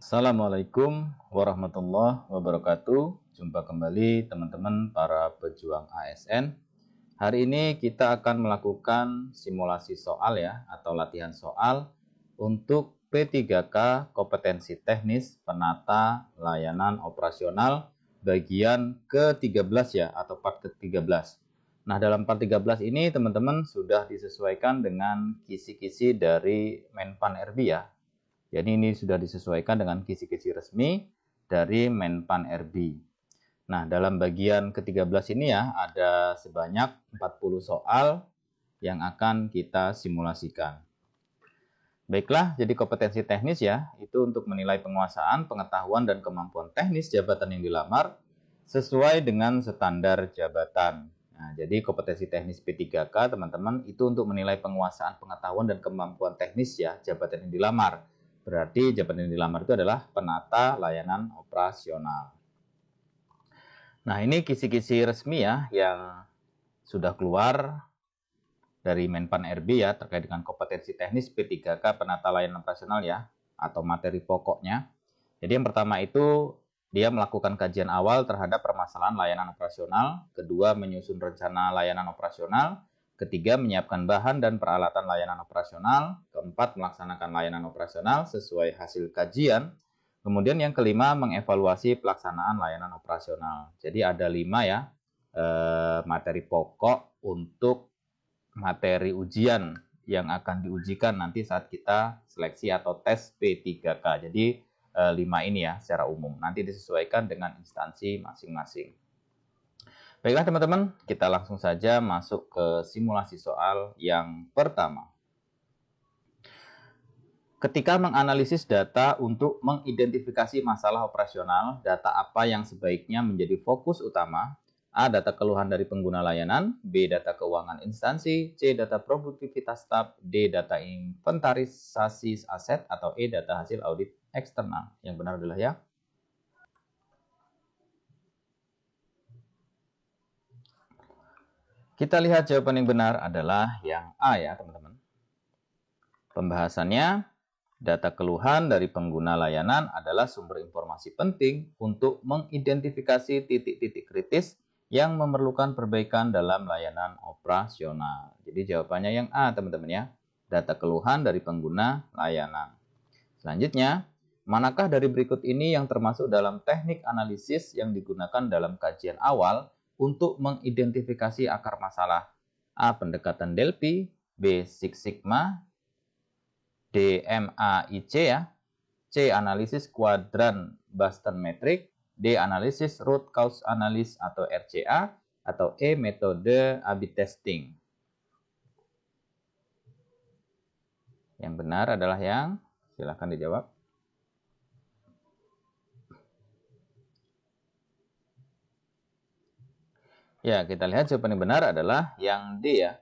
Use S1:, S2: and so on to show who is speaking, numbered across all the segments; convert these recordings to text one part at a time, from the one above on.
S1: Assalamualaikum warahmatullahi wabarakatuh. Jumpa kembali teman-teman para pejuang ASN. Hari ini kita akan melakukan simulasi soal ya, atau latihan soal untuk P3K kompetensi teknis penata layanan operasional bagian ke-13 ya, atau part ke-13. Nah, dalam part 13 ini teman-teman sudah disesuaikan dengan kisi-kisi dari Menpan RB ya. Jadi ini sudah disesuaikan dengan kisi-kisi resmi dari Menpan RB. Nah, dalam bagian ke-13 ini ya, ada sebanyak 40 soal yang akan kita simulasikan. Baiklah, jadi kompetensi teknis ya, itu untuk menilai penguasaan, pengetahuan, dan kemampuan teknis jabatan yang dilamar sesuai dengan standar jabatan. Nah, jadi kompetensi teknis P3K, teman-teman, itu untuk menilai penguasaan, pengetahuan, dan kemampuan teknis ya, jabatan yang dilamar. Berarti jabatan yang dilamar itu adalah penata layanan operasional. Nah, ini kisi-kisi resmi ya yang sudah keluar dari Menpan RB ya terkait dengan kompetensi teknis P3K penata layanan operasional ya, atau materi pokoknya. Jadi yang pertama itu dia melakukan kajian awal terhadap permasalahan layanan operasional, kedua menyusun rencana layanan operasional, ketiga menyiapkan bahan dan peralatan layanan operasional, keempat melaksanakan layanan operasional sesuai hasil kajian, kemudian yang kelima mengevaluasi pelaksanaan layanan operasional. Jadi ada 5 ya materi pokok untuk materi ujian yang akan diujikan nanti saat kita seleksi atau tes P3K. Jadi 5 ini ya secara umum. Nanti disesuaikan dengan instansi masing-masing. Baiklah teman-teman, kita langsung saja masuk ke simulasi soal yang pertama. Ketika menganalisis data untuk mengidentifikasi masalah operasional, data apa yang sebaiknya menjadi fokus utama? A. Data keluhan dari pengguna layanan, B. Data keuangan instansi, C. Data produktivitas staf, D. Data inventarisasi aset, atau E. Data hasil audit eksternal. Yang benar adalah ya. Kita lihat jawaban yang benar adalah yang A ya teman-teman. Pembahasannya, data keluhan dari pengguna layanan adalah sumber informasi penting untuk mengidentifikasi titik-titik kritis yang memerlukan perbaikan dalam layanan operasional. Jadi jawabannya yang A teman-teman ya. Data keluhan dari pengguna layanan. Selanjutnya, manakah dari berikut ini yang termasuk dalam teknik analisis yang digunakan dalam kajian awal untuk mengidentifikasi akar masalah? A. Pendekatan Delphi, B. Six Sigma, D. MAIC ya, C. Analisis kuadran Boston Metric, D. Analisis root cause analysis atau RCA, atau E. Metode A/B testing. Yang benar adalah yang, silahkan dijawab. Ya, kita lihat jawaban yang benar adalah yang D ya.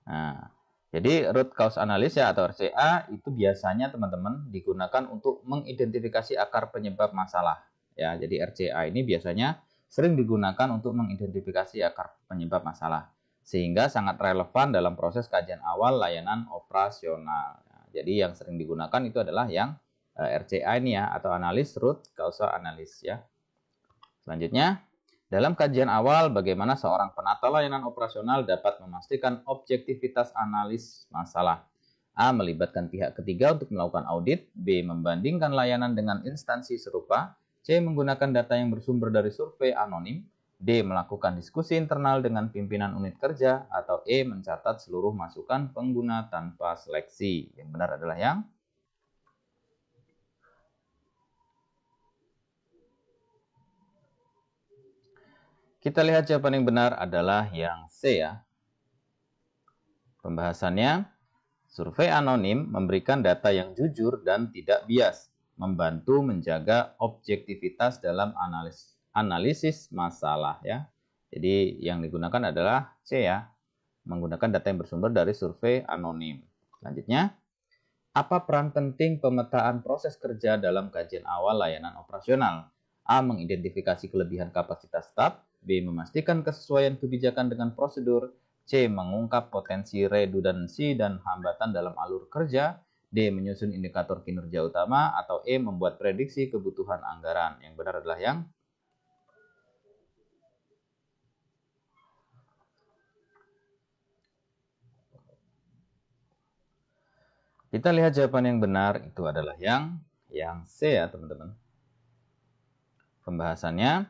S1: Nah, jadi root cause analysis ya atau RCA itu biasanya teman-teman digunakan untuk mengidentifikasi akar penyebab masalah. Ya, jadi RCA ini biasanya sering digunakan untuk mengidentifikasi akar penyebab masalah, sehingga sangat relevan dalam proses kajian awal layanan operasional. Nah, jadi yang sering digunakan itu adalah yang RCA ini ya, atau analis root cause analysis ya. Selanjutnya, dalam kajian awal bagaimana seorang penata layanan operasional dapat memastikan objektivitas analis masalah. A. Melibatkan pihak ketiga untuk melakukan audit, B. Membandingkan layanan dengan instansi serupa, C. Menggunakan data yang bersumber dari survei anonim, D. Melakukan diskusi internal dengan pimpinan unit kerja, atau E. Mencatat seluruh masukan pengguna tanpa seleksi. Yang benar adalah yang kita lihat jawaban yang benar adalah yang C ya. Pembahasannya, survei anonim memberikan data yang jujur dan tidak bias, membantu menjaga objektivitas dalam analisis masalah ya. Jadi yang digunakan adalah C ya, menggunakan data yang bersumber dari survei anonim. Selanjutnya, apa peran penting pemetaan proses kerja dalam kajian awal layanan operasional? A. Mengidentifikasi kelebihan kapasitas staf, B. Memastikan kesesuaian kebijakan dengan prosedur, C. Mengungkap potensi redundansi dan hambatan dalam alur kerja, D. Menyusun indikator kinerja utama, atau E. Membuat prediksi kebutuhan anggaran. Yang benar adalah yang kita lihat jawaban yang benar itu adalah yang C ya teman-teman. Pembahasannya,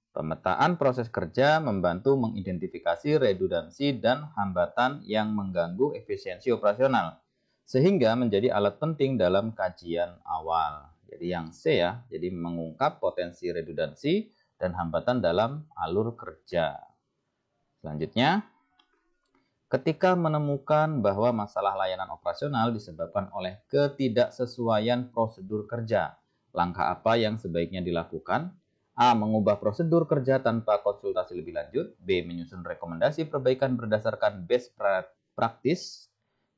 S1: pemetaan proses kerja membantu mengidentifikasi redundansi dan hambatan yang mengganggu efisiensi operasional, sehingga menjadi alat penting dalam kajian awal. Jadi yang C ya, jadi mengungkap potensi redundansi dan hambatan dalam alur kerja. Selanjutnya, ketika menemukan bahwa masalah layanan operasional disebabkan oleh ketidaksesuaian prosedur kerja, langkah apa yang sebaiknya dilakukan? A. Mengubah prosedur kerja tanpa konsultasi lebih lanjut. B. Menyusun rekomendasi perbaikan berdasarkan best practice.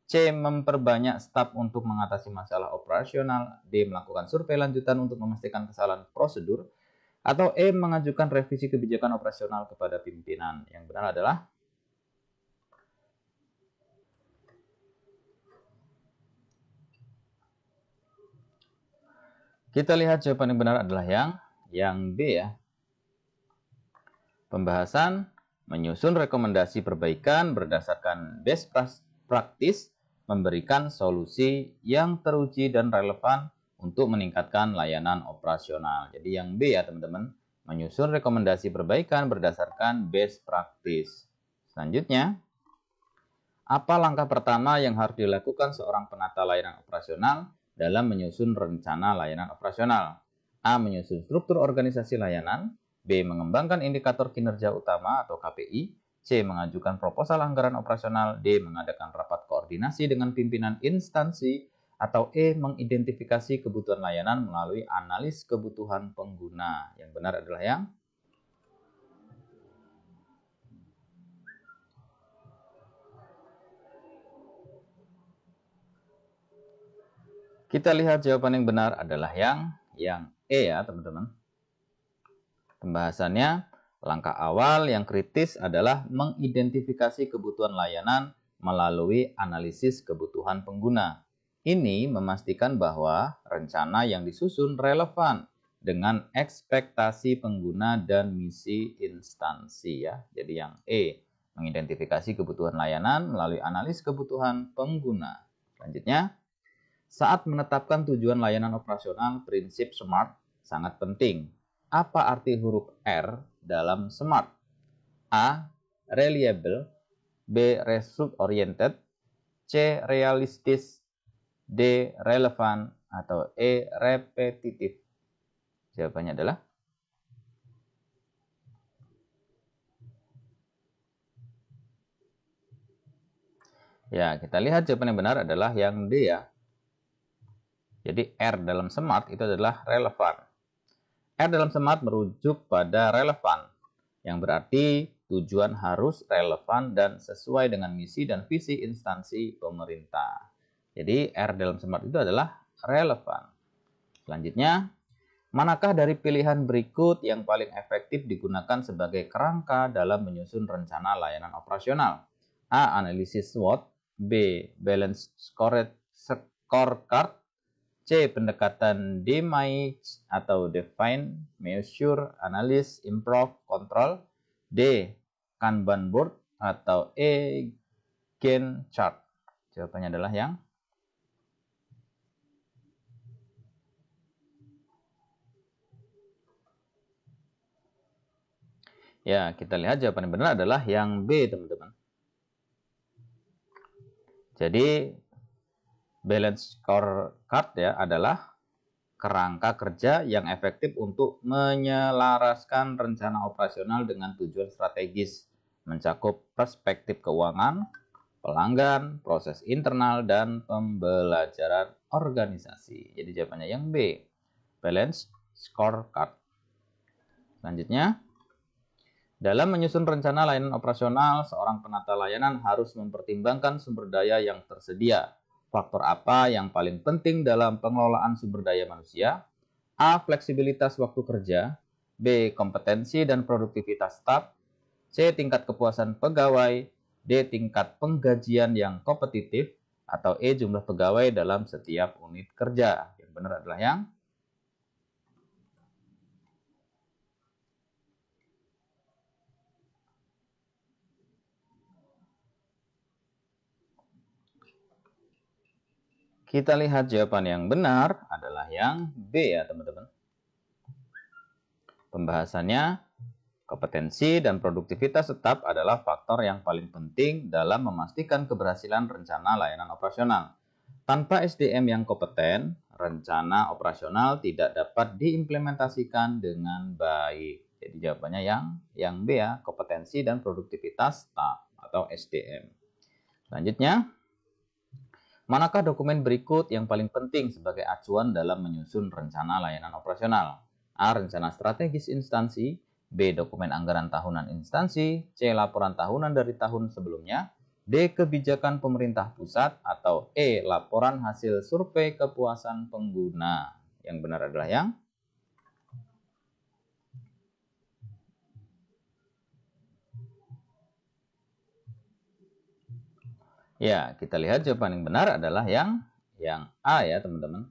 S1: C. Memperbanyak staf untuk mengatasi masalah operasional. D. Melakukan survei lanjutan untuk memastikan kesalahan prosedur. Atau E. Mengajukan revisi kebijakan operasional kepada pimpinan. Yang benar adalah kita lihat jawaban yang benar adalah yang B ya. Pembahasan menyusun rekomendasi perbaikan berdasarkan best practice memberikan solusi yang teruji dan relevan untuk meningkatkan layanan operasional. Jadi yang B ya teman-teman, menyusun rekomendasi perbaikan berdasarkan best practice. Selanjutnya, apa langkah pertama yang harus dilakukan seorang penata layanan operasional dalam menyusun rencana layanan operasional? A. Menyusun struktur organisasi layanan. B. Mengembangkan indikator kinerja utama atau KPI. C. Mengajukan proposal anggaran operasional. D. Mengadakan rapat koordinasi dengan pimpinan instansi. Atau E. Mengidentifikasi kebutuhan layanan melalui analis kebutuhan pengguna. Yang benar adalah yang kita lihat jawaban yang benar adalah yang E ya teman-teman. Pembahasannya, langkah awal yang kritis adalah mengidentifikasi kebutuhan layanan melalui analisis kebutuhan pengguna. Ini memastikan bahwa rencana yang disusun relevan dengan ekspektasi pengguna dan misi instansi ya. Jadi yang E, mengidentifikasi kebutuhan layanan melalui analis kebutuhan pengguna. Selanjutnya, saat menetapkan tujuan layanan operasional, prinsip SMART sangat penting. Apa arti huruf R dalam SMART? A. Reliable. B. Result oriented. C. Realistis. D. Relevan. Atau E. Repetitif. Jawabannya adalah ya, kita lihat jawaban yang benar adalah yang D ya. Jadi R dalam SMART itu adalah relevan. R dalam SMART merujuk pada relevan, yang berarti tujuan harus relevan dan sesuai dengan misi dan visi instansi pemerintah. Jadi R dalam SMART itu adalah relevan. Selanjutnya, manakah dari pilihan berikut yang paling efektif digunakan sebagai kerangka dalam menyusun rencana layanan operasional? A. Analisis SWOT. B. Balance Scorecard. C. Pendekatan DMAIC atau Define, Measure, Analyze, Improve, Control. D. Kanban Board atau E. Gantt Chart. Jawabannya adalah yang ya, kita lihat jawaban yang benar adalah yang B, teman-teman. Jadi balance scorecard ya adalah kerangka kerja yang efektif untuk menyelaraskan rencana operasional dengan tujuan strategis, mencakup perspektif keuangan, pelanggan, proses internal, dan pembelajaran organisasi. Jadi jawabannya yang B, balance scorecard. Selanjutnya, dalam menyusun rencana layanan operasional, seorang penata layanan harus mempertimbangkan sumber daya yang tersedia. Faktor apa yang paling penting dalam pengelolaan sumber daya manusia? A. Fleksibilitas waktu kerja. B. Kompetensi dan produktivitas staf. C. Tingkat kepuasan pegawai. D. Tingkat penggajian yang kompetitif. atau E jumlah pegawai dalam setiap unit kerja. Yang benar adalah yang kita lihat jawaban yang benar adalah yang B ya teman-teman. Pembahasannya, kompetensi dan produktivitas tetap adalah faktor yang paling penting dalam memastikan keberhasilan rencana layanan operasional. Tanpa SDM yang kompeten, rencana operasional tidak dapat diimplementasikan dengan baik. Jadi jawabannya yang B ya, kompetensi dan produktivitas atau SDM. Selanjutnya, manakah dokumen berikut yang paling penting sebagai acuan dalam menyusun rencana layanan operasional? A. Rencana strategis instansi, B. Dokumen anggaran tahunan instansi, C. Laporan tahunan dari tahun sebelumnya, D. Kebijakan pemerintah pusat, atau E. Laporan hasil survei kepuasan pengguna. Yang benar adalah yang ya, kita lihat jawaban yang benar adalah yang A ya teman-teman.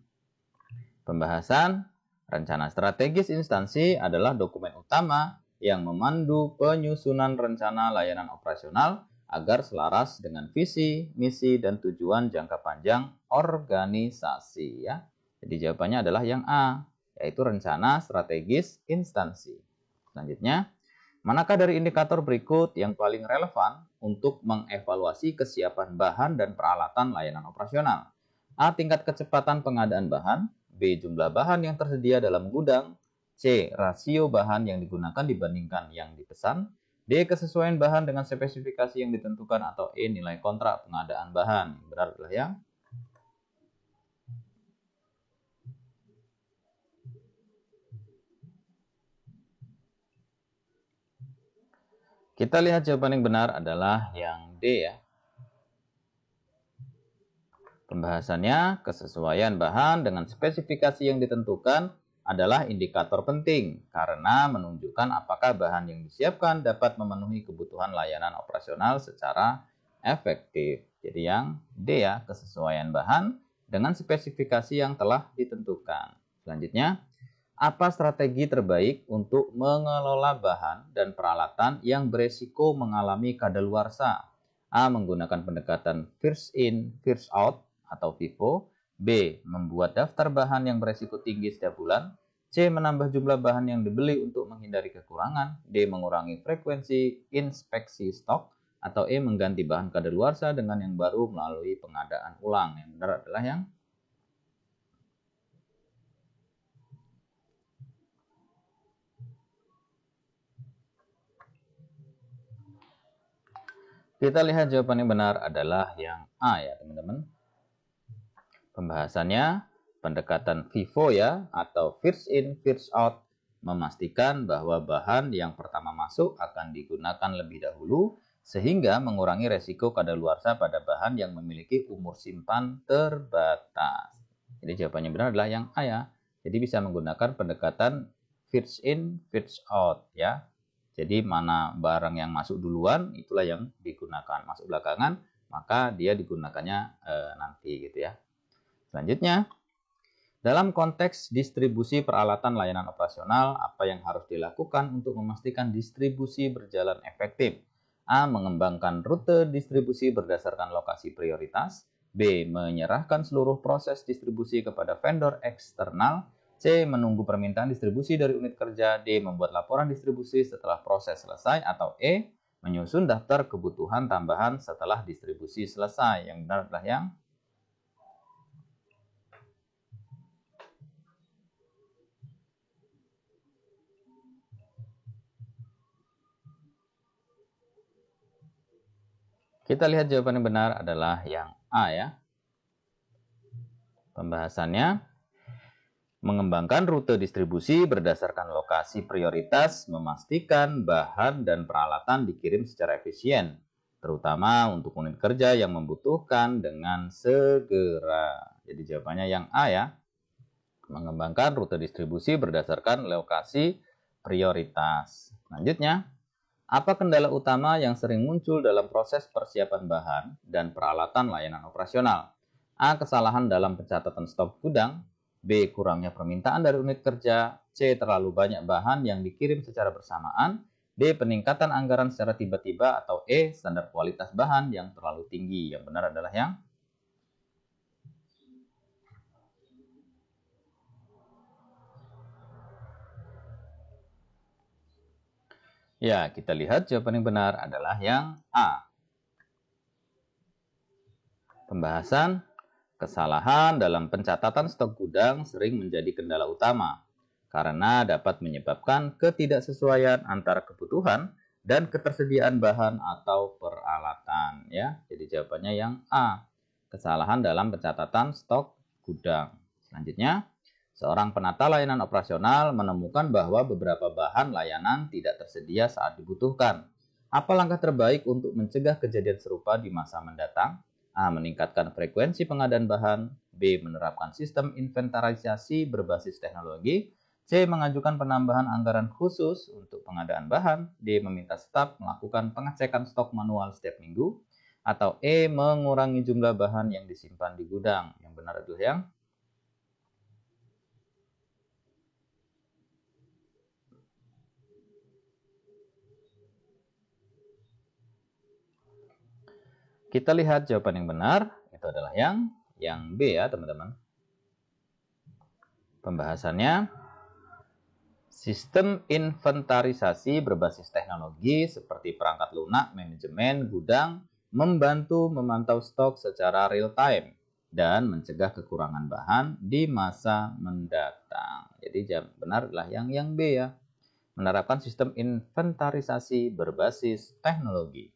S1: Pembahasan rencana strategis instansi adalah dokumen utama yang memandu penyusunan rencana layanan operasional agar selaras dengan visi, misi, dan tujuan jangka panjang organisasi ya. Jadi jawabannya adalah yang A, yaitu rencana strategis instansi. Selanjutnya, manakah dari indikator berikut yang paling relevan untuk mengevaluasi kesiapan bahan dan peralatan layanan operasional? A. Tingkat kecepatan pengadaan bahan, B. Jumlah bahan yang tersedia dalam gudang, C. Rasio bahan yang digunakan dibandingkan yang dipesan, D. Kesesuaian bahan dengan spesifikasi yang ditentukan, atau E. Nilai kontrak pengadaan bahan. Benar adalah yang kita lihat jawaban yang benar adalah yang D ya. Pembahasannya, kesesuaian bahan dengan spesifikasi yang ditentukan adalah indikator penting karena menunjukkan apakah bahan yang disiapkan dapat memenuhi kebutuhan layanan operasional secara efektif. Jadi yang D ya, kesesuaian bahan dengan spesifikasi yang telah ditentukan. Selanjutnya, apa strategi terbaik untuk mengelola bahan dan peralatan yang beresiko mengalami kadaluarsa? A. Menggunakan pendekatan first in, first out atau FIFO. B. Membuat daftar bahan yang beresiko tinggi setiap bulan. C. Menambah jumlah bahan yang dibeli untuk menghindari kekurangan. D. Mengurangi frekuensi inspeksi stok. Atau E. Mengganti bahan kadaluarsa dengan yang baru melalui pengadaan ulang. Yang benar adalah yang kita lihat jawaban yang benar adalah yang A ya teman-teman. Pembahasannya, pendekatan FIFO ya, atau first in, first out, memastikan bahwa bahan yang pertama masuk akan digunakan lebih dahulu, sehingga mengurangi resiko kadaluarsa pada bahan yang memiliki umur simpan terbatas. Jadi jawabannya benar adalah yang A ya. Jadi bisa menggunakan pendekatan first in, first out ya. Jadi mana barang yang masuk duluan, itulah yang digunakan. Masuk belakangan, maka dia digunakannya nanti gitu ya. Selanjutnya, dalam konteks distribusi peralatan layanan operasional, apa yang harus dilakukan untuk memastikan distribusi berjalan efektif? A. Mengembangkan rute distribusi berdasarkan lokasi prioritas. B. Menyerahkan seluruh proses distribusi kepada vendor eksternal. C. Menunggu permintaan distribusi dari unit kerja. D. Membuat laporan distribusi setelah proses selesai. Atau E. Menyusun daftar kebutuhan tambahan setelah distribusi selesai. Yang benar adalah yang kita lihat jawaban yang benar adalah yang A ya. Pembahasannya, mengembangkan rute distribusi berdasarkan lokasi prioritas, memastikan bahan dan peralatan dikirim secara efisien, terutama untuk unit kerja yang membutuhkan dengan segera. Jadi jawabannya yang A ya. Mengembangkan rute distribusi berdasarkan lokasi prioritas. Selanjutnya, Apa kendala utama yang sering muncul dalam proses persiapan bahan dan peralatan layanan operasional? A. Kesalahan dalam pencatatan stok gudang. B. Kurangnya permintaan dari unit kerja. C. Terlalu banyak bahan yang dikirim secara bersamaan. D. Peningkatan anggaran secara tiba-tiba. Atau E. Standar kualitas bahan yang terlalu tinggi. Yang benar adalah yang Ya, kita lihat jawaban yang benar adalah yang A. Pembahasan kesalahan dalam pencatatan stok gudang sering menjadi kendala utama karena dapat menyebabkan ketidaksesuaian antara kebutuhan dan ketersediaan bahan atau peralatan ya. Jadi jawabannya yang A. Kesalahan dalam pencatatan stok gudang. Selanjutnya, seorang penata layanan operasional menemukan bahwa beberapa bahan layanan tidak tersedia saat dibutuhkan. Apa langkah terbaik untuk mencegah kejadian serupa di masa mendatang? A. Meningkatkan frekuensi pengadaan bahan. B. Menerapkan sistem inventarisasi berbasis teknologi. C. Mengajukan penambahan anggaran khusus untuk pengadaan bahan. D. Meminta staf melakukan pengecekan stok manual setiap minggu. Atau E. Mengurangi jumlah bahan yang disimpan di gudang. Yang benar adalah yang Kita lihat jawaban yang benar, itu adalah yang B ya teman-teman. Pembahasannya, sistem inventarisasi berbasis teknologi seperti perangkat lunak, manajemen, gudang, membantu memantau stok secara real time dan mencegah kekurangan bahan di masa mendatang. Jadi jawaban benar adalah yang B ya, menerapkan sistem inventarisasi berbasis teknologi.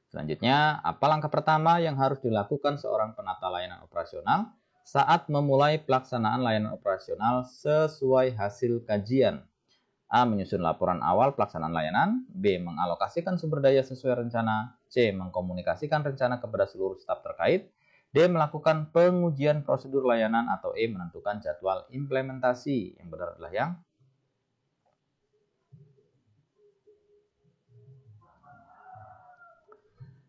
S1: Selanjutnya, apa langkah pertama yang harus dilakukan seorang penata layanan operasional saat memulai pelaksanaan layanan operasional sesuai hasil kajian? A. Menyusun laporan awal pelaksanaan layanan. B. Mengalokasikan sumber daya sesuai rencana. C. Mengkomunikasikan rencana kepada seluruh staf terkait. D. Melakukan pengujian prosedur layanan. Atau E. Menentukan jadwal implementasi. Yang benar adalah yang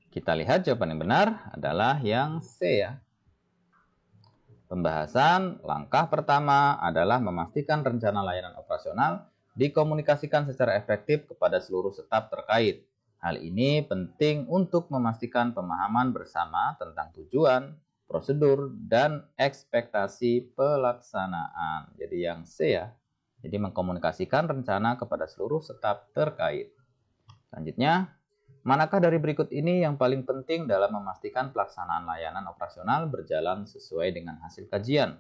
S1: Kita lihat jawaban yang benar adalah yang C ya. Pembahasan langkah pertama adalah memastikan rencana layanan operasional dikomunikasikan secara efektif kepada seluruh staf terkait. Hal ini penting untuk memastikan pemahaman bersama tentang tujuan, prosedur, dan ekspektasi pelaksanaan. Jadi yang C ya. Jadi mengkomunikasikan rencana kepada seluruh staf terkait. Selanjutnya, manakah dari berikut ini yang paling penting dalam memastikan pelaksanaan layanan operasional berjalan sesuai dengan hasil kajian?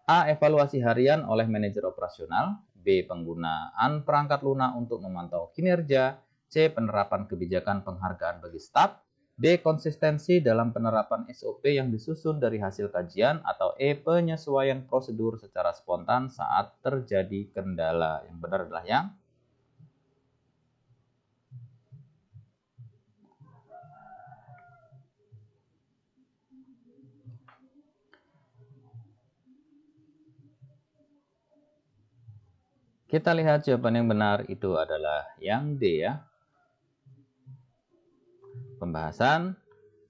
S1: A. Evaluasi harian oleh manajer operasional. B. Penggunaan perangkat lunak untuk memantau kinerja. C. Penerapan kebijakan penghargaan bagi staf. D. Konsistensi dalam penerapan SOP yang disusun dari hasil kajian. Atau E. Penyesuaian prosedur secara spontan saat terjadi kendala. Yang benar adalah yang Kita lihat jawaban yang benar itu adalah yang D ya. Pembahasan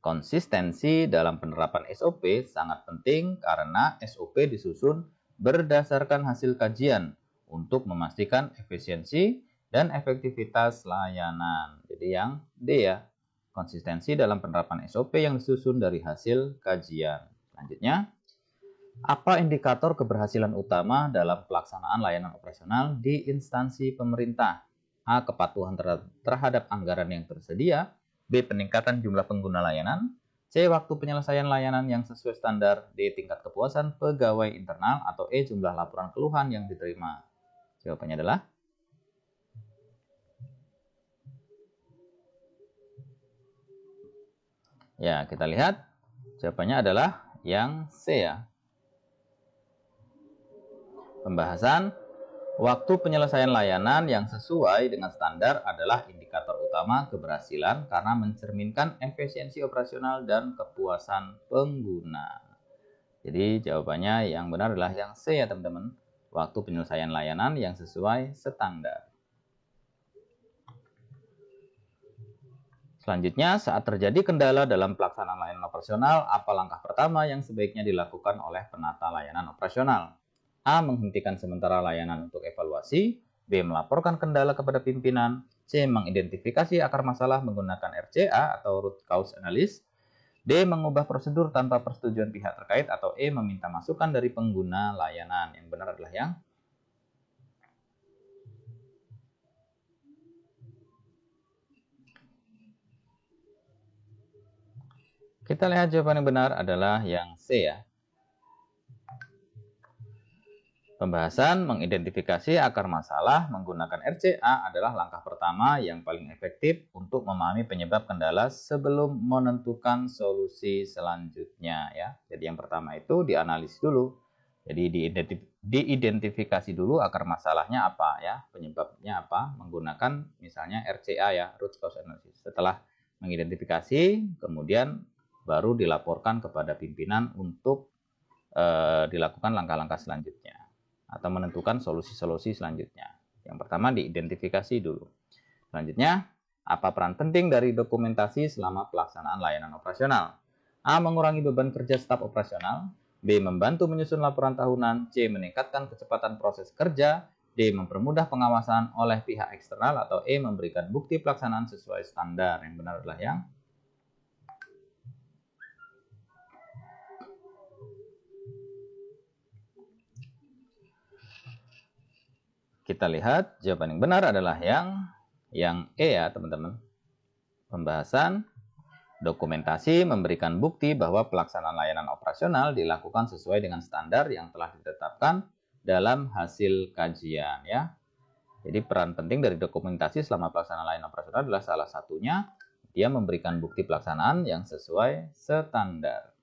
S1: konsistensi dalam penerapan SOP sangat penting karena SOP disusun berdasarkan hasil kajian untuk memastikan efisiensi dan efektivitas layanan. Jadi yang D ya. Konsistensi dalam penerapan SOP yang disusun dari hasil kajian. Selanjutnya, apa indikator keberhasilan utama dalam pelaksanaan layanan operasional di instansi pemerintah? A. Kepatuhan terhadap anggaran yang tersedia. B. Peningkatan jumlah pengguna layanan. C. Waktu penyelesaian layanan yang sesuai standar. D. Tingkat kepuasan pegawai internal. Atau E. Jumlah laporan keluhan yang diterima. Jawabannya adalah Ya, kita lihat jawabannya adalah yang C ya. Pembahasan waktu penyelesaian layanan yang sesuai dengan standar adalah indikator utama keberhasilan karena mencerminkan efisiensi operasional dan kepuasan pengguna. Jadi jawabannya yang benar adalah yang C ya teman-teman. Waktu penyelesaian layanan yang sesuai standar. Selanjutnya, saat terjadi kendala dalam pelaksanaan layanan operasional, apa langkah pertama yang sebaiknya dilakukan oleh penata layanan operasional? A. Menghentikan sementara layanan untuk evaluasi. B. Melaporkan kendala kepada pimpinan. C. Mengidentifikasi akar masalah menggunakan RCA atau root cause analysis. D. Mengubah prosedur tanpa persetujuan pihak terkait. Atau E. Meminta masukan dari pengguna layanan. Yang benar adalah yang kita lihat jawaban yang benar adalah yang C ya. Pembahasan mengidentifikasi akar masalah menggunakan RCA adalah langkah pertama yang paling efektif untuk memahami penyebab kendala sebelum menentukan solusi selanjutnya ya. Jadi yang pertama itu dianalisis dulu. Jadi diidentifikasi dulu akar masalahnya apa ya, penyebabnya apa menggunakan misalnya RCA ya, root cause analysis. Setelah mengidentifikasi, kemudian baru dilaporkan kepada pimpinan untuk dilakukan langkah-langkah selanjutnya atau menentukan solusi-solusi selanjutnya. Yang pertama diidentifikasi dulu. Selanjutnya, apa peran penting dari dokumentasi selama pelaksanaan layanan operasional? A. Mengurangi beban kerja staf operasional. B. Membantu menyusun laporan tahunan. C. Meningkatkan kecepatan proses kerja. D. Mempermudah pengawasan oleh pihak eksternal. Atau E. Memberikan bukti pelaksanaan sesuai standar. Yang benar adalah yang kita lihat jawaban yang benar adalah yang E ya teman-teman. Pembahasan dokumentasi memberikan bukti bahwa pelaksanaan layanan operasional dilakukan sesuai dengan standar yang telah ditetapkan dalam hasil kajian ya. Jadi peran penting dari dokumentasi selama pelaksanaan layanan operasional adalah salah satunya dia memberikan bukti pelaksanaan yang sesuai standar.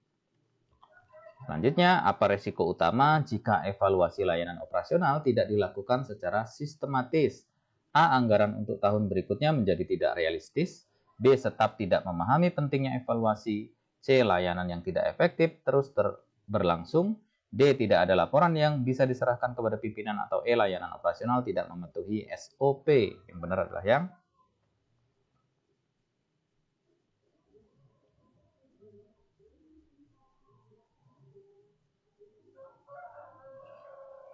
S1: Selanjutnya, apa resiko utama jika evaluasi layanan operasional tidak dilakukan secara sistematis? A. Anggaran untuk tahun berikutnya menjadi tidak realistis. B. Staf tidak memahami pentingnya evaluasi. C. Layanan yang tidak efektif terus berlangsung. D. Tidak ada laporan yang bisa diserahkan kepada pimpinan. Atau E. Layanan operasional tidak mematuhi SOP. Yang benar adalah yang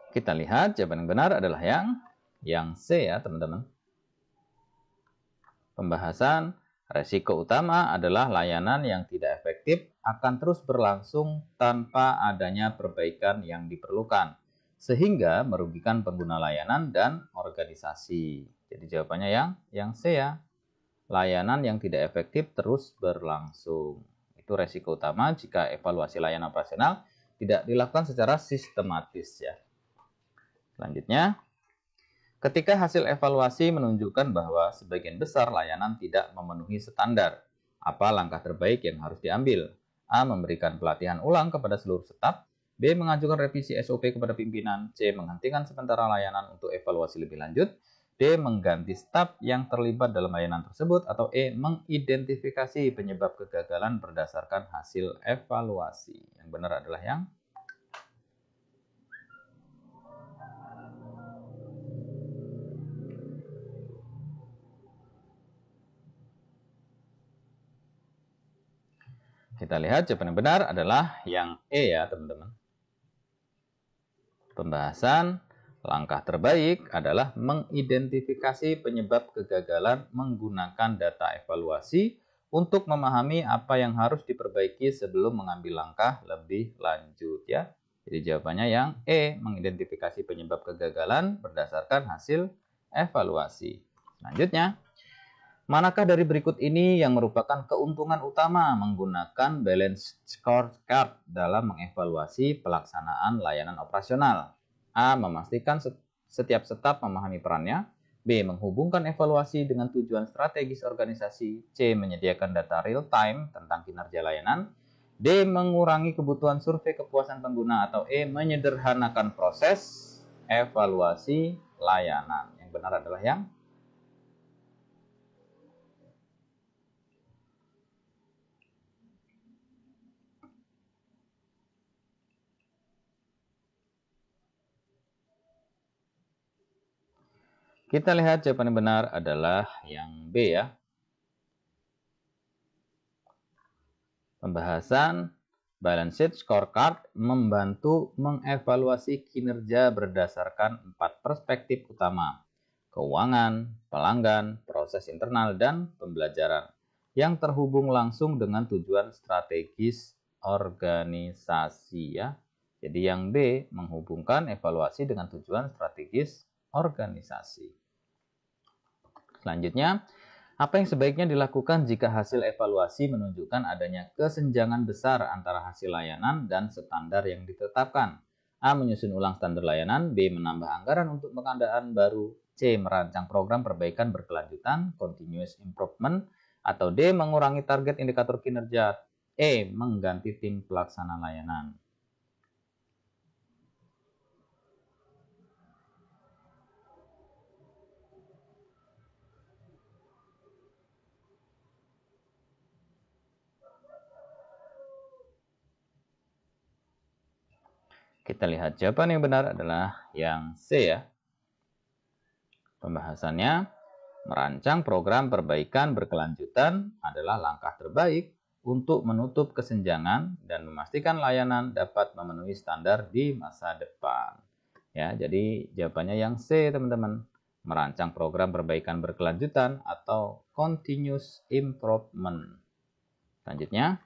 S1: kita lihat jawaban yang benar adalah yang C ya teman-teman. Pembahasan resiko utama adalah layanan yang tidak efektif akan terus berlangsung tanpa adanya perbaikan yang diperlukan, sehingga merugikan pengguna layanan dan organisasi. Jadi jawabannya yang C ya. Layanan yang tidak efektif terus berlangsung. Itu resiko utama jika evaluasi layanan operasional tidak dilakukan secara sistematis ya. Selanjutnya, ketika hasil evaluasi menunjukkan bahwa sebagian besar layanan tidak memenuhi standar, apa langkah terbaik yang harus diambil? A. Memberikan pelatihan ulang kepada seluruh staf. B. Mengajukan revisi SOP kepada pimpinan. C. Menghentikan sementara layanan untuk evaluasi lebih lanjut. D. Mengganti staf yang terlibat dalam layanan tersebut. Atau E. Mengidentifikasi penyebab kegagalan berdasarkan hasil evaluasi. Yang benar adalah yang kita lihat jawaban yang benar adalah yang E ya teman-teman. Pembahasan langkah terbaik adalah mengidentifikasi penyebab kegagalan menggunakan data evaluasi untuk memahami apa yang harus diperbaiki sebelum mengambil langkah lebih lanjut ya. Jadi jawabannya yang E, mengidentifikasi penyebab kegagalan berdasarkan hasil evaluasi. Selanjutnya, manakah dari berikut ini yang merupakan keuntungan utama menggunakan balance scorecard dalam mengevaluasi pelaksanaan layanan operasional? A. Memastikan setiap staf memahami perannya. B. Menghubungkan evaluasi dengan tujuan strategis organisasi. C. Menyediakan data real time tentang kinerja layanan. D. Mengurangi kebutuhan survei kepuasan pengguna. Atau E. Menyederhanakan proses evaluasi layanan. Yang benar adalah yang kita lihat jawaban yang benar adalah yang B ya. Pembahasan balance sheet scorecard membantu mengevaluasi kinerja berdasarkan 4 perspektif utama: keuangan, pelanggan, proses internal, dan pembelajaran yang terhubung langsung dengan tujuan strategis organisasi ya. Jadi yang B menghubungkan evaluasi dengan tujuan strategis organisasi. Selanjutnya, apa yang sebaiknya dilakukan jika hasil evaluasi menunjukkan adanya kesenjangan besar antara hasil layanan dan standar yang ditetapkan? A. Menyusun ulang standar layanan. B. Menambah anggaran untuk pengadaan baru. C. Merancang program perbaikan berkelanjutan, continuous improvement. Atau D. Mengurangi target indikator kinerja. E. Mengganti tim pelaksana layanan. Kita lihat jawaban yang benar adalah yang C ya. Pembahasannya, merancang program perbaikan berkelanjutan adalah langkah terbaik untuk menutup kesenjangan dan memastikan layanan dapat memenuhi standar di masa depan. Ya, jadi jawabannya yang C, teman-teman. Merancang program perbaikan berkelanjutan atau continuous improvement. Selanjutnya,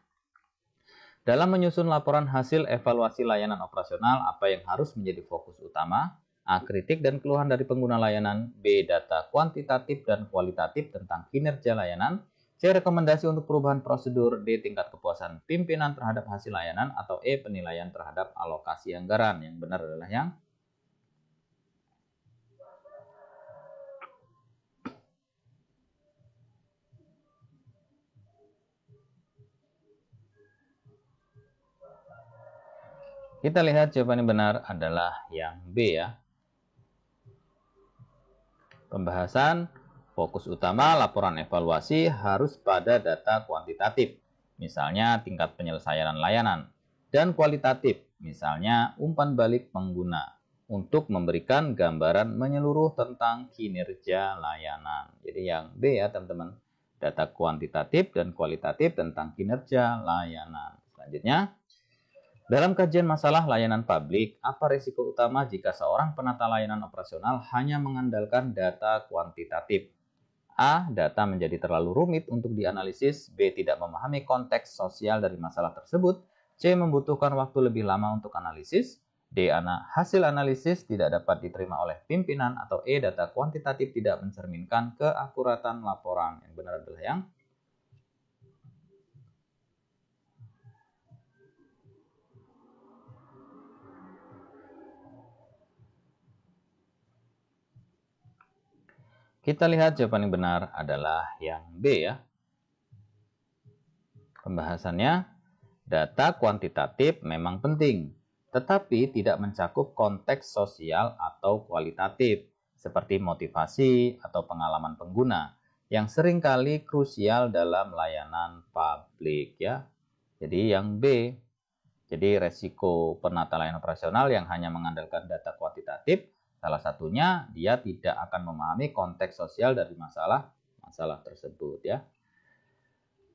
S1: dalam menyusun laporan hasil evaluasi layanan operasional, apa yang harus menjadi fokus utama? A. Kritik dan keluhan dari pengguna layanan. B. Data kuantitatif dan kualitatif tentang kinerja layanan. C. Rekomendasi untuk perubahan prosedur. D. Tingkat kepuasan pimpinan terhadap hasil layanan. Atau E. Penilaian terhadap alokasi anggaran. Yang benar adalah yang kita lihat jawaban yang benar adalah yang B ya. Pembahasan fokus utama laporan evaluasi harus pada data kuantitatif, misalnya tingkat penyelesaian layanan, dan kualitatif, misalnya umpan balik pengguna, untuk memberikan gambaran menyeluruh tentang kinerja layanan. Jadi yang B ya teman-teman, data kuantitatif dan kualitatif tentang kinerja layanan. Selanjutnya, dalam kajian masalah layanan publik, apa risiko utama jika seorang penata layanan operasional hanya mengandalkan data kuantitatif? A. Data menjadi terlalu rumit untuk dianalisis. B. Tidak memahami konteks sosial dari masalah tersebut. C. Membutuhkan waktu lebih lama untuk analisis. D. Hasil analisis tidak dapat diterima oleh pimpinan. Atau E. Data kuantitatif tidak mencerminkan keakuratan laporan. Yang benar adalah yang kita lihat jawaban yang benar adalah yang B ya. Pembahasannya, data kuantitatif memang penting, tetapi tidak mencakup konteks sosial atau kualitatif, seperti motivasi atau pengalaman pengguna, yang seringkali krusial dalam layanan publik ya. Jadi yang B, jadi resiko penata layanan operasional yang hanya mengandalkan data kuantitatif, salah satunya dia tidak akan memahami konteks sosial dari masalah tersebut ya.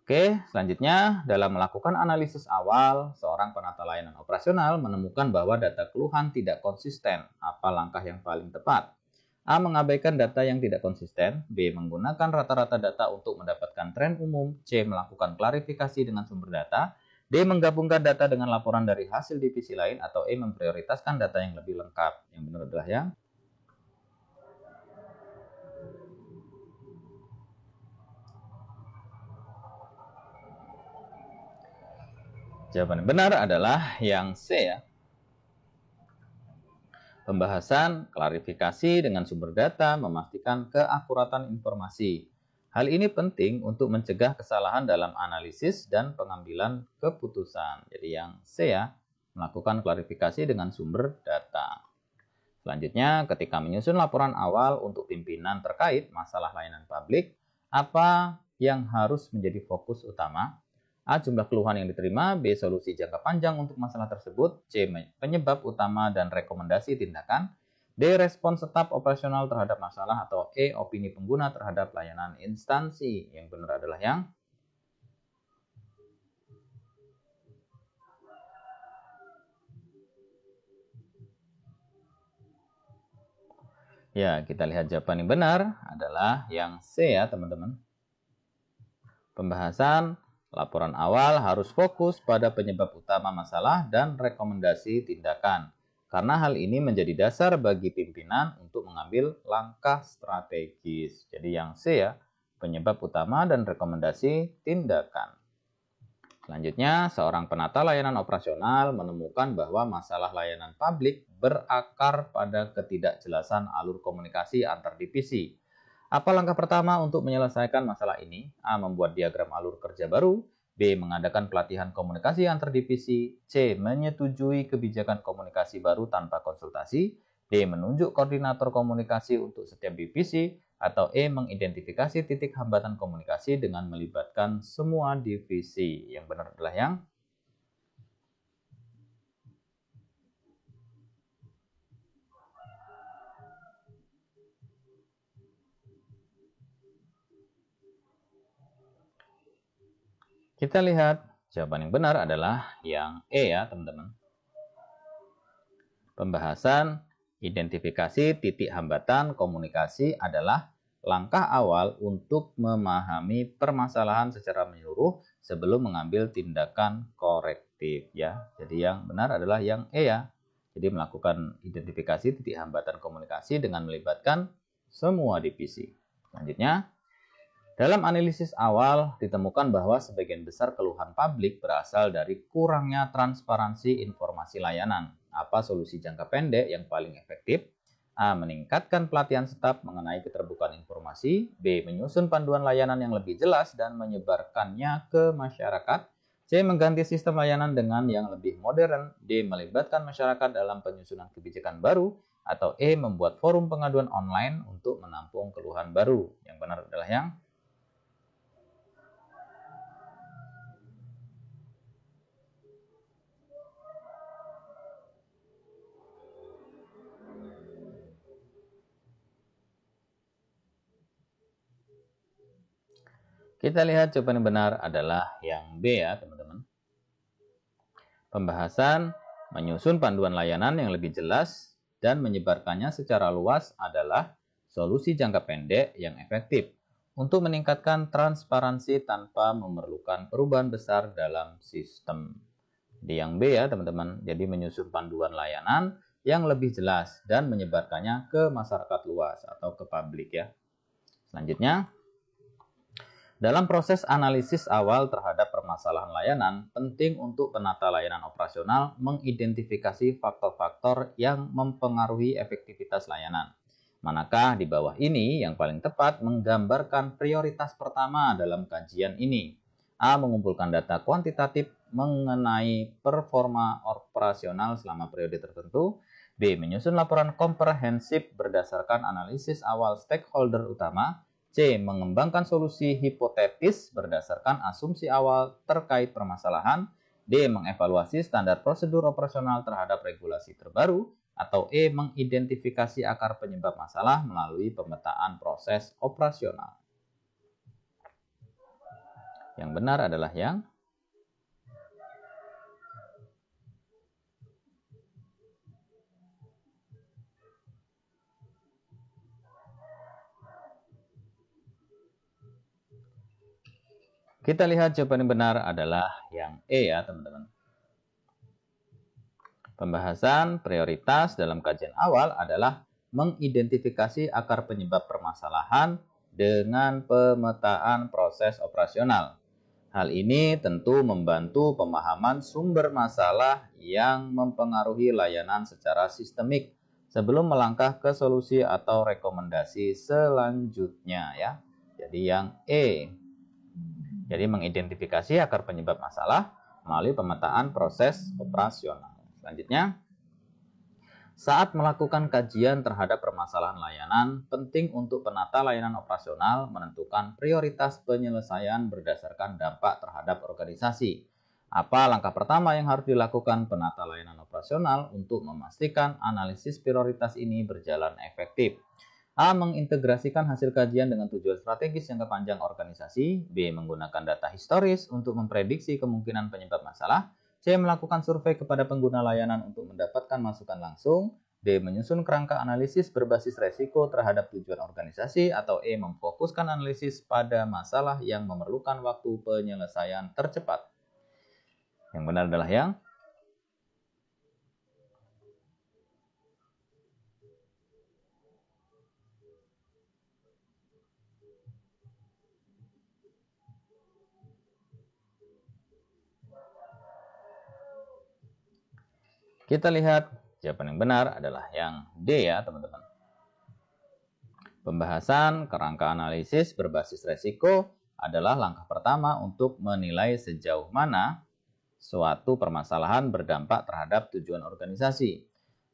S1: Oke, selanjutnya dalam melakukan analisis awal, seorang penata layanan operasional menemukan bahwa data keluhan tidak konsisten. Apa langkah yang paling tepat? A. Mengabaikan data yang tidak konsisten. B. Menggunakan rata-rata data untuk mendapatkan tren umum. C. Melakukan klarifikasi dengan sumber data. D. Menggabungkan data dengan laporan dari hasil divisi lain. Atau E. Memprioritaskan data yang lebih lengkap. Yang benar adalah yang jawaban yang benar adalah yang C ya. Pembahasan klarifikasi dengan sumber data memastikan keakuratan informasi. Hal ini penting untuk mencegah kesalahan dalam analisis dan pengambilan keputusan. Jadi yang C ya, melakukan klarifikasi dengan sumber data. Selanjutnya, ketika menyusun laporan awal untuk pimpinan terkait masalah layanan publik, apa yang harus menjadi fokus utama? A. Jumlah keluhan yang diterima. B. Solusi jangka panjang untuk masalah tersebut. C. Penyebab utama dan rekomendasi tindakan. D. Respons staf operasional terhadap masalah. Atau E. Opini pengguna terhadap layanan instansi. Yang benar adalah yang Ya, kita lihat jawaban yang benar adalah yang C ya, teman-teman. Pembahasan laporan awal harus fokus pada penyebab utama masalah dan rekomendasi tindakan. Karena hal ini menjadi dasar bagi pimpinan untuk mengambil langkah strategis. Jadi yang C ya, penyebab utama dan rekomendasi tindakan. Selanjutnya, seorang penata layanan operasional menemukan bahwa masalah layanan publik berakar pada ketidakjelasan alur komunikasi antar divisi. Apa langkah pertama untuk menyelesaikan masalah ini? A. Membuat diagram alur kerja baru. B. Mengadakan pelatihan komunikasi antar divisi. C. Menyetujui kebijakan komunikasi baru tanpa konsultasi. D. Menunjuk koordinator komunikasi untuk setiap divisi. Atau E. Mengidentifikasi titik hambatan komunikasi dengan melibatkan semua divisi. Yang benar adalah yang kita lihat jawaban yang benar adalah yang E ya, teman-teman. Pembahasan identifikasi titik hambatan komunikasi adalah langkah awal untuk memahami permasalahan secara menyeluruh sebelum mengambil tindakan korektif ya. Jadi yang benar adalah yang E ya. Jadi melakukan identifikasi titik hambatan komunikasi dengan melibatkan semua divisi. Selanjutnya, dalam analisis awal ditemukan bahwa sebagian besar keluhan publik berasal dari kurangnya transparansi informasi layanan. Apa solusi jangka pendek yang paling efektif? A. Meningkatkan pelatihan staf mengenai keterbukaan informasi. B. Menyusun panduan layanan yang lebih jelas dan menyebarkannya ke masyarakat. C. Mengganti sistem layanan dengan yang lebih modern. D. Melibatkan masyarakat dalam penyusunan kebijakan baru. Atau E. Membuat forum pengaduan online untuk menampung keluhan baru. Yang benar adalah yang kita lihat jawaban yang benar adalah yang B ya, teman-teman. Pembahasan menyusun panduan layanan yang lebih jelas dan menyebarkannya secara luas adalah solusi jangka pendek yang efektif untuk meningkatkan transparansi tanpa memerlukan perubahan besar dalam sistem. Di yang B ya, teman-teman. Jadi menyusun panduan layanan yang lebih jelas dan menyebarkannya ke masyarakat luas atau ke publik ya. Selanjutnya, dalam proses analisis awal terhadap permasalahan layanan, penting untuk penata layanan operasional mengidentifikasi faktor-faktor yang mempengaruhi efektivitas layanan. Manakah di bawah ini yang paling tepat menggambarkan prioritas pertama dalam kajian ini? A. Mengumpulkan data kuantitatif mengenai performa operasional selama periode tertentu. B. Menyusun laporan komprehensif berdasarkan analisis awal stakeholder utama. C. Mengembangkan solusi hipotetis berdasarkan asumsi awal terkait permasalahan. D. Mengevaluasi standar prosedur operasional terhadap regulasi terbaru. Atau E. Mengidentifikasi akar penyebab masalah melalui pemetaan proses operasional. Yang benar adalah yang kita lihat jawaban yang benar adalah yang E ya, teman-teman. Pembahasan prioritas dalam kajian awal adalah mengidentifikasi akar penyebab permasalahan dengan pemetaan proses operasional. Hal ini tentu membantu pemahaman sumber masalah yang mempengaruhi layanan secara sistemik sebelum melangkah ke solusi atau rekomendasi selanjutnya ya. Jadi yang E. Jadi mengidentifikasi akar penyebab masalah melalui pemetaan proses operasional. Selanjutnya, saat melakukan kajian terhadap permasalahan layanan, penting untuk penata layanan operasional menentukan prioritas penyelesaian berdasarkan dampak terhadap organisasi. Apa langkah pertama yang harus dilakukan penata layanan operasional untuk memastikan analisis prioritas ini berjalan efektif? A. Mengintegrasikan hasil kajian dengan tujuan strategis jangka panjang organisasi. B. Menggunakan data historis untuk memprediksi kemungkinan penyebab masalah. C. Melakukan survei kepada pengguna layanan untuk mendapatkan masukan langsung. D. D. Menyusun kerangka analisis berbasis resiko terhadap tujuan organisasi, atau E. Memfokuskan analisis pada masalah yang memerlukan waktu penyelesaian tercepat. Yang benar adalah yang kita lihat jawaban yang benar adalah yang D ya teman-teman. Pembahasan kerangka analisis berbasis resiko adalah langkah pertama untuk menilai sejauh mana suatu permasalahan berdampak terhadap tujuan organisasi.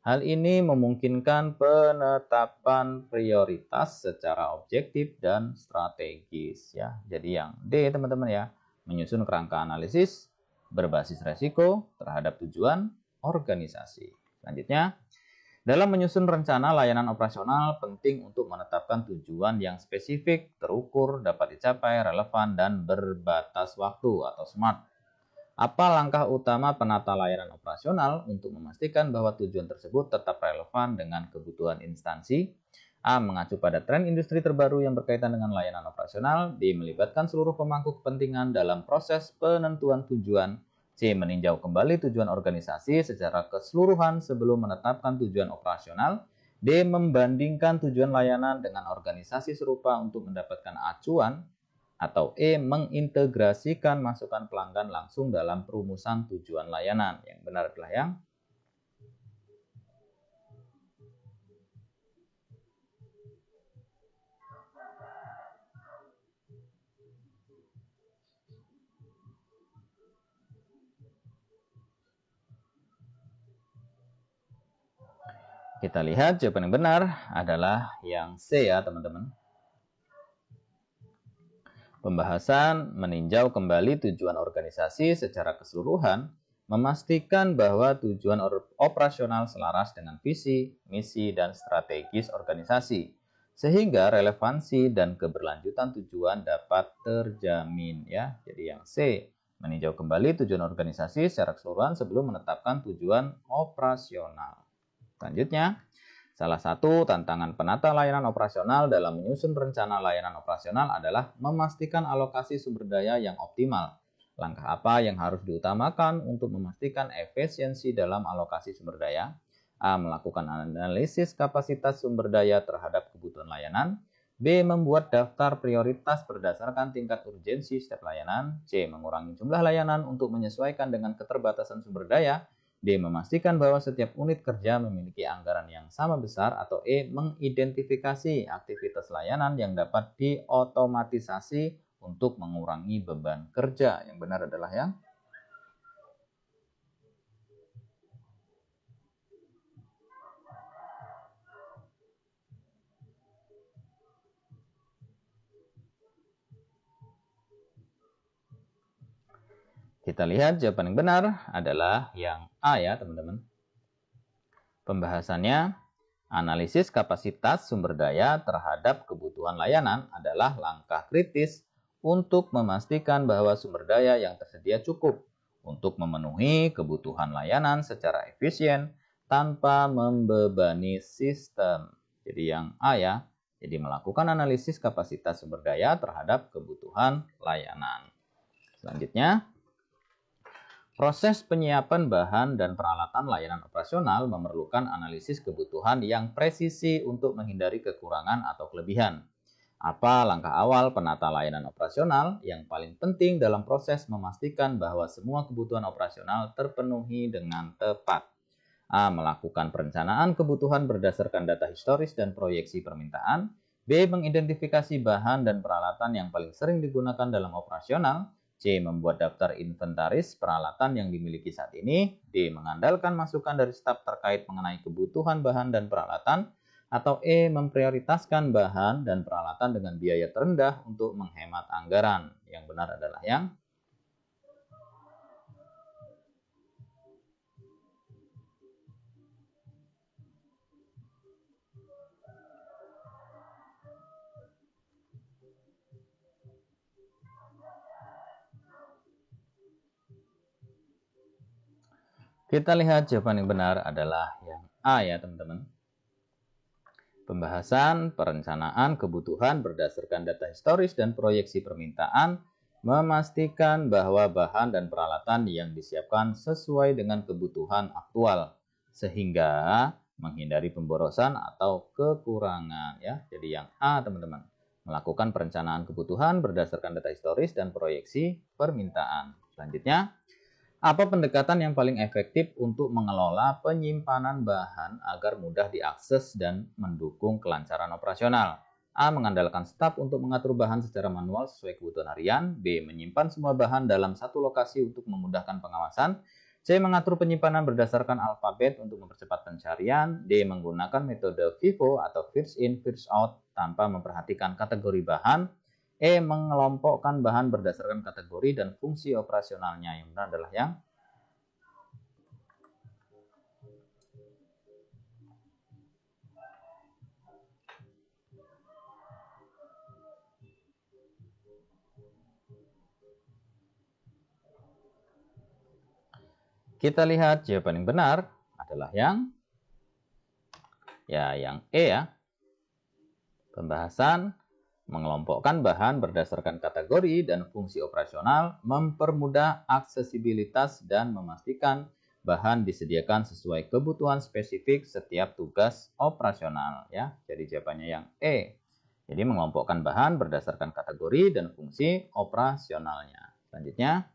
S1: Hal ini memungkinkan penetapan prioritas secara objektif dan strategis ya. Jadi yang D teman-teman ya, menyusun kerangka analisis berbasis resiko terhadap tujuan organisasi. Selanjutnya, dalam menyusun rencana layanan operasional penting untuk menetapkan tujuan yang spesifik, terukur, dapat dicapai, relevan, dan berbatas waktu atau SMART. Apa langkah utama penata layanan operasional untuk memastikan bahwa tujuan tersebut tetap relevan dengan kebutuhan instansi? A. Mengacu pada tren industri terbaru yang berkaitan dengan layanan operasional. B. Melibatkan seluruh pemangku kepentingan dalam proses penentuan tujuan. C. Meninjau kembali tujuan organisasi secara keseluruhan sebelum menetapkan tujuan operasional. D. Membandingkan tujuan layanan dengan organisasi serupa untuk mendapatkan acuan. Atau E. Mengintegrasikan masukan pelanggan langsung dalam perumusan tujuan layanan. Yang benar adalah yang kita lihat jawaban yang benar adalah yang C ya teman-teman. Pembahasan meninjau kembali tujuan organisasi secara keseluruhan memastikan bahwa tujuan operasional selaras dengan visi, misi, dan strategis organisasi, sehingga relevansi dan keberlanjutan tujuan dapat terjamin ya. Jadi yang C, meninjau kembali tujuan organisasi secara keseluruhan sebelum menetapkan tujuan operasional. Selanjutnya, salah satu tantangan penata layanan operasional dalam menyusun rencana layanan operasional adalah memastikan alokasi sumber daya yang optimal. Langkah apa yang harus diutamakan untuk memastikan efisiensi dalam alokasi sumber daya? A. Melakukan analisis kapasitas sumber daya terhadap kebutuhan layanan. B. Membuat daftar prioritas berdasarkan tingkat urgensi setiap layanan. C. Mengurangi jumlah layanan untuk menyesuaikan dengan keterbatasan sumber daya. D. Memastikan bahwa setiap unit kerja memiliki anggaran yang sama besar. Atau E. Mengidentifikasi aktivitas layanan yang dapat diotomatisasi untuk mengurangi beban kerja. Yang benar adalah yang kita lihat jawaban yang benar adalah yang A ya teman-teman. Pembahasannya, analisis kapasitas sumber daya terhadap kebutuhan layanan adalah langkah kritis untuk memastikan bahwa sumber daya yang tersedia cukup untuk memenuhi kebutuhan layanan secara efisien tanpa membebani sistem. Jadi yang A ya, jadi melakukan analisis kapasitas sumber daya terhadap kebutuhan layanan. Selanjutnya, proses penyiapan bahan dan peralatan layanan operasional memerlukan analisis kebutuhan yang presisi untuk menghindari kekurangan atau kelebihan. Apa langkah awal penata layanan operasional yang paling penting dalam proses memastikan bahwa semua kebutuhan operasional terpenuhi dengan tepat? A. Melakukan perencanaan kebutuhan berdasarkan data historis dan proyeksi permintaan. B. Mengidentifikasi bahan dan peralatan yang paling sering digunakan dalam operasional. C. Membuat daftar inventaris peralatan yang dimiliki saat ini. D. Mengandalkan masukan dari staf terkait mengenai kebutuhan bahan dan peralatan. Atau E. Memprioritaskan bahan dan peralatan dengan biaya terendah untuk menghemat anggaran. Yang benar adalah yang kita lihat jawaban yang benar adalah yang A ya teman-teman. Pembahasan perencanaan kebutuhan berdasarkan data historis dan proyeksi permintaan memastikan bahwa bahan dan peralatan yang disiapkan sesuai dengan kebutuhan aktual sehingga menghindari pemborosan atau kekurangan ya. Jadi yang A teman-teman, melakukan perencanaan kebutuhan berdasarkan data historis dan proyeksi permintaan. Selanjutnya, apa pendekatan yang paling efektif untuk mengelola penyimpanan bahan agar mudah diakses dan mendukung kelancaran operasional? A. Mengandalkan staf untuk mengatur bahan secara manual sesuai kebutuhan harian. B. Menyimpan semua bahan dalam satu lokasi untuk memudahkan pengawasan. C. Mengatur penyimpanan berdasarkan alfabet untuk mempercepat pencarian. D. Menggunakan metode FIFO atau first in, first out tanpa memperhatikan kategori bahan. E. Mengelompokkan bahan berdasarkan kategori dan fungsi operasionalnya. Yang benar adalah yang kita lihat jawaban yang benar adalah yang E ya. Pembahasan mengelompokkan bahan berdasarkan kategori dan fungsi operasional mempermudah aksesibilitas dan memastikan bahan disediakan sesuai kebutuhan spesifik setiap tugas operasional ya. Jadi jawabannya yang E. Jadi mengelompokkan bahan berdasarkan kategori dan fungsi operasionalnya. Selanjutnya,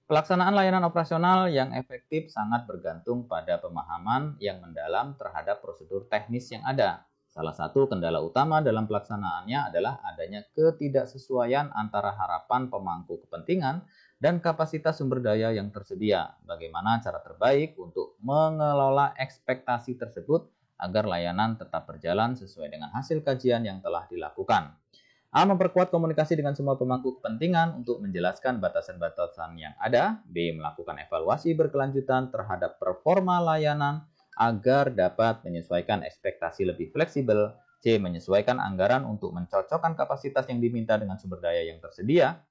S1: pelaksanaan layanan operasional yang efektif sangat bergantung pada pemahaman yang mendalam terhadap prosedur teknis yang ada. Salah satu kendala utama dalam pelaksanaannya adalah adanya ketidaksesuaian antara harapan pemangku kepentingan dan kapasitas sumber daya yang tersedia. Bagaimana cara terbaik untuk mengelola ekspektasi tersebut agar layanan tetap berjalan sesuai dengan hasil kajian yang telah dilakukan. A. Memperkuat komunikasi dengan semua pemangku kepentingan untuk menjelaskan batasan-batasan yang ada. B. Melakukan evaluasi berkelanjutan terhadap performa layanan agar dapat menyesuaikan ekspektasi lebih fleksibel. C. Menyesuaikan anggaran untuk mencocokkan kapasitas yang diminta dengan sumber daya yang tersedia.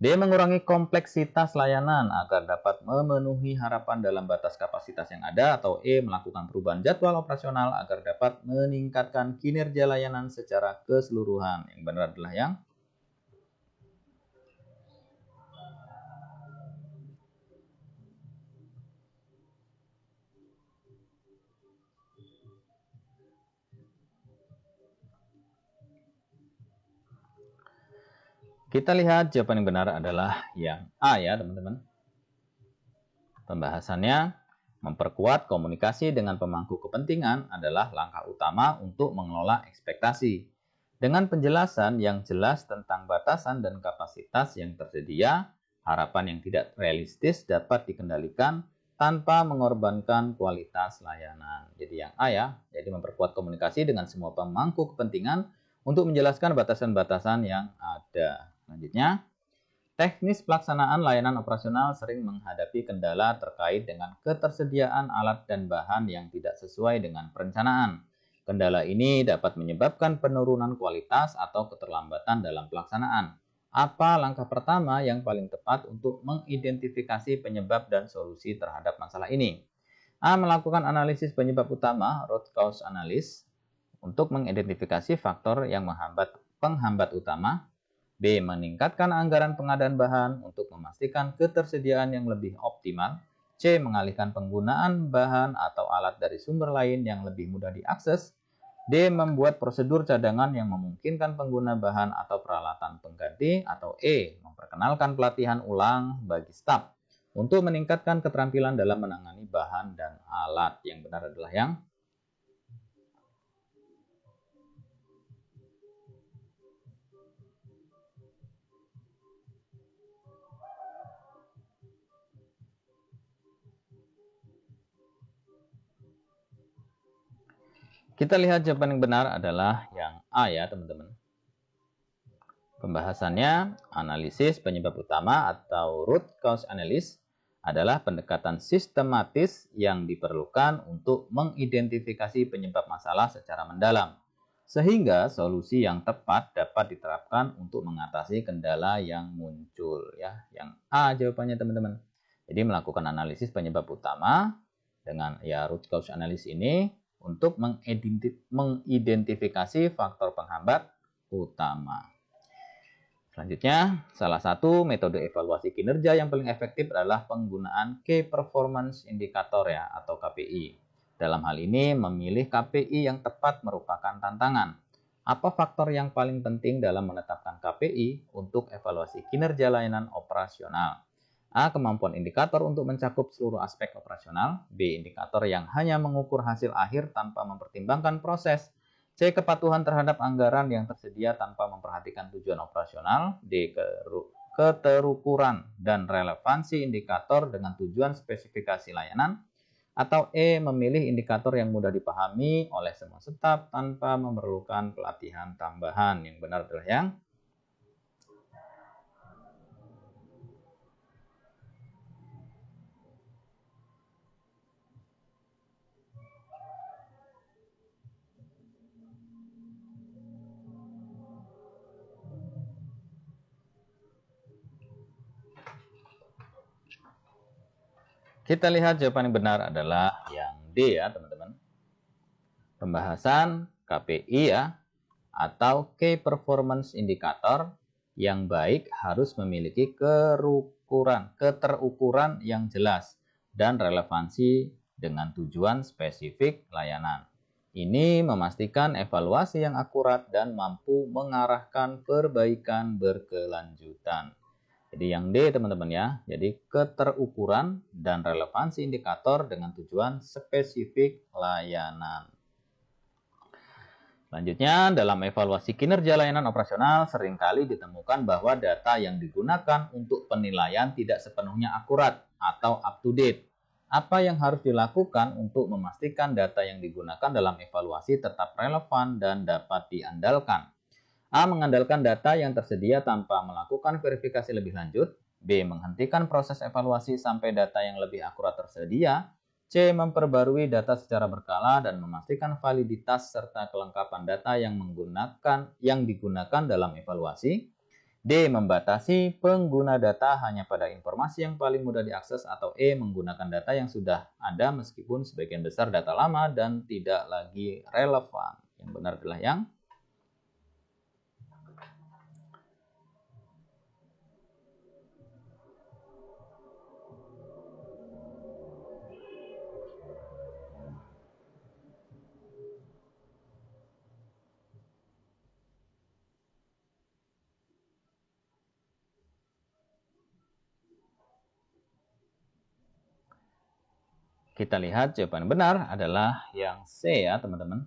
S1: D. Mengurangi kompleksitas layanan agar dapat memenuhi harapan dalam batas kapasitas yang ada. Atau E. Melakukan perubahan jadwal operasional agar dapat meningkatkan kinerja layanan secara keseluruhan. Yang benar adalah yang kita lihat jawaban yang benar adalah yang A ya teman-teman. Pembahasannya, memperkuat komunikasi dengan pemangku kepentingan adalah langkah utama untuk mengelola ekspektasi. Dengan penjelasan yang jelas tentang batasan dan kapasitas yang tersedia, harapan yang tidak realistis dapat dikendalikan tanpa mengorbankan kualitas layanan. Jadi yang A ya, jadi memperkuat komunikasi dengan semua pemangku kepentingan untuk menjelaskan batasan-batasan yang ada. Selanjutnya, teknis pelaksanaan layanan operasional sering menghadapi kendala terkait dengan ketersediaan alat dan bahan yang tidak sesuai dengan perencanaan. Kendala ini dapat menyebabkan penurunan kualitas atau keterlambatan dalam pelaksanaan. Apa langkah pertama yang paling tepat untuk mengidentifikasi penyebab dan solusi terhadap masalah ini? A. Melakukan analisis penyebab utama, root cause analysis, untuk mengidentifikasi faktor yang penghambat utama. B. Meningkatkan anggaran pengadaan bahan untuk memastikan ketersediaan yang lebih optimal. C. Mengalihkan penggunaan bahan atau alat dari sumber lain yang lebih mudah diakses. D. Membuat prosedur cadangan yang memungkinkan pengguna bahan atau peralatan pengganti. Atau E. Memperkenalkan pelatihan ulang bagi staf untuk meningkatkan keterampilan dalam menangani bahan dan alat. Yang benar adalah yang kita lihat jawaban yang benar adalah yang A ya teman-teman. Pembahasannya, analisis penyebab utama atau root cause analysis adalah pendekatan sistematis yang diperlukan untuk mengidentifikasi penyebab masalah secara mendalam, sehingga solusi yang tepat dapat diterapkan untuk mengatasi kendala yang muncul ya. Yang A jawabannya teman-teman. Jadi melakukan analisis penyebab utama dengan root cause analysis ini untuk mengidentifikasi faktor penghambat utama. Selanjutnya, salah satu metode evaluasi kinerja yang paling efektif adalah penggunaan Key Performance Indicator atau KPI. Dalam hal ini, memilih KPI yang tepat merupakan tantangan. Apa faktor yang paling penting dalam menetapkan KPI untuk evaluasi kinerja layanan operasional? A. Kemampuan indikator untuk mencakup seluruh aspek operasional. B. Indikator yang hanya mengukur hasil akhir tanpa mempertimbangkan proses. C. Kepatuhan terhadap anggaran yang tersedia tanpa memperhatikan tujuan operasional. D. Keterukuran dan relevansi indikator dengan tujuan spesifikasi layanan. Atau E. Memilih indikator yang mudah dipahami oleh semua staf tanpa memerlukan pelatihan tambahan. Yang benar adalah yang kita lihat jawaban yang benar adalah yang D teman-teman. Pembahasan KPI atau Key Performance Indicator yang baik harus memiliki keterukuran yang jelas dan relevansi dengan tujuan spesifik layanan. Ini memastikan evaluasi yang akurat dan mampu mengarahkan perbaikan berkelanjutan. Jadi yang D teman-teman jadi keterukuran dan relevansi indikator dengan tujuan spesifik layanan. Selanjutnya, dalam evaluasi kinerja layanan operasional seringkali ditemukan bahwa data yang digunakan untuk penilaian tidak sepenuhnya akurat atau up to date. Apa yang harus dilakukan untuk memastikan data yang digunakan dalam evaluasi tetap relevan dan dapat diandalkan? A. Mengandalkan data yang tersedia tanpa melakukan verifikasi lebih lanjut. B. Menghentikan proses evaluasi sampai data yang lebih akurat tersedia. C. Memperbarui data secara berkala dan memastikan validitas serta kelengkapan data yang digunakan dalam evaluasi. D. Membatasi pengguna data hanya pada informasi yang paling mudah diakses. Atau E. Menggunakan data yang sudah ada meskipun sebagian besar data lama dan tidak lagi relevan. Yang benar adalah yang kita lihat jawaban benar adalah yang C teman-teman.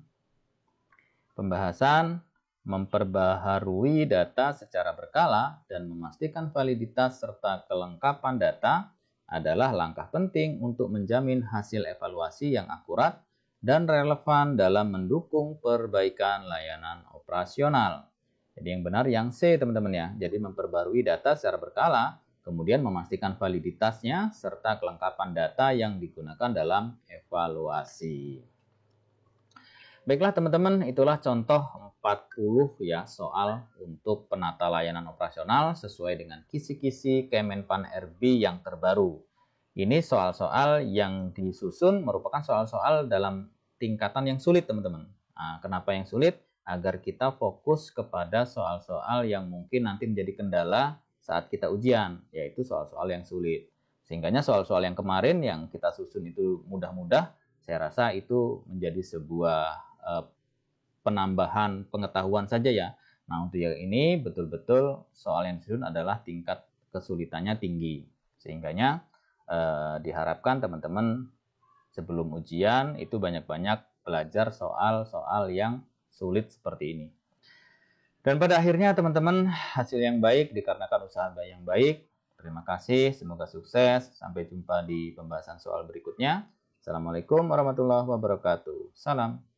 S1: Pembahasan memperbaharui data secara berkala dan memastikan validitas serta kelengkapan data adalah langkah penting untuk menjamin hasil evaluasi yang akurat dan relevan dalam mendukung perbaikan layanan operasional. Jadi yang benar yang C teman-teman Jadi memperbarui data secara berkala, kemudian memastikan validitasnya serta kelengkapan data yang digunakan dalam evaluasi. Baiklah teman-teman, itulah contoh 40 soal untuk penata layanan operasional sesuai dengan kisi-kisi Kemenpan RB yang terbaru. Ini soal-soal yang disusun merupakan soal-soal dalam tingkatan yang sulit teman-teman. Nah, kenapa yang sulit? Agar kita fokus kepada soal-soal yang mungkin nanti menjadi kendala saat kita ujian, yaitu soal-soal yang sulit. Sehingganya soal-soal yang kemarin yang kita susun itu mudah-mudah, saya rasa itu menjadi sebuah penambahan pengetahuan saja Nah, untuk yang ini betul-betul soal yang disusun adalah tingkat kesulitannya tinggi. Sehingganya diharapkan teman-teman sebelum ujian itu banyak-banyak belajar soal-soal yang sulit seperti ini. Dan pada akhirnya teman-teman, hasil yang baik dikarenakan usaha yang baik. Terima kasih, semoga sukses. Sampai jumpa di pembahasan soal berikutnya. Assalamualaikum warahmatullahi wabarakatuh. Salam.